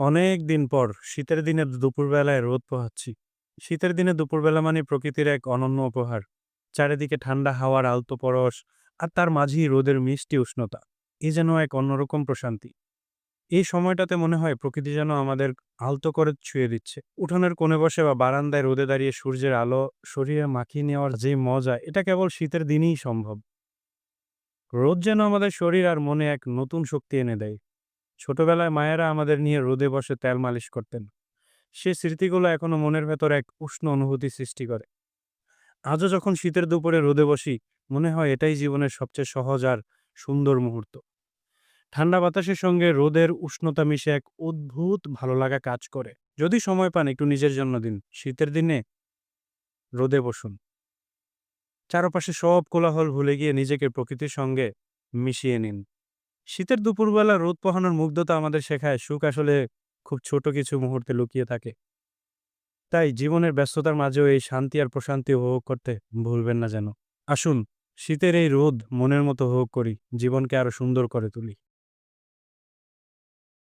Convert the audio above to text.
অনেক দিন পর শীতের দিনে দুপুরবেলায় রোদ পোহাচ্ছি। শীতের দিনে দুপুরবেলা মানে প্রকৃতির এক অনন্য উপহার। চারিদিকে ঠান্ডা হাওয়ার আলতো পরশ, আর তার মাঝেই রোদের মিষ্টি উষ্ণতা। এ যেন এক অন্যরকম প্রশান্তি। এই সময়টাতে মনে হয় প্রকৃতি যেন আমাদের আলতো করে ছুঁয়ে দিচ্ছে। উঠোনের কোণে বসে বা বারান্দায় রোদে দাঁড়িয়ে সূর্যের আলো শরীরে মাখিয়ে নেওয়ার যে মজা, এটা কেবল শীতের দিনেই সম্ভব। রোদ যেন আমাদের শরীর আর মনে এক নতুন শক্তি এনে দেয়। ছোটবেলায় মায়েরা আমাদের নিয়ে রোদে বসে তেল মালিশ করতেন। সে স্মৃতিগুলো এখনো মনের ভেতর এক উষ্ণ অনুভূতি সৃষ্টি করে। আজও যখন শীতের দুপুরে রোদে বসি, মনে হয় এটাই জীবনের সবচেয়ে সহজ আর সুন্দর মুহূর্ত। ঠান্ডা বাতাসের সঙ্গে রোদের উষ্ণতা মিশে এক অদ্ভুত ভালো লাগা কাজ করে। যদি সময় পান একটু নিজের জন্য দিন। শীতের দিনে রোদে বসুন। চারপাশে সব কোলাহল ভুলে গিয়ে নিজেকে প্রকৃতির সঙ্গে মিশিয়ে নিন। শীতের দুপুরবেলা রোদ পোহানোর মুগ্ধতা আমাদের শেখায় সুখ আসলে খুব ছোট কিছু মুহূর্তে লুকিয়ে থাকে। তাই জীবনের ব্যস্ততার মাঝেও এই শান্তি আর প্রশান্তি উপভোগ করতে ভুলবেন না যেন। আসুন, শীতের এই রোদ মনের মতো উপভোগ করি, জীবনকে আরো সুন্দর করে তুলি।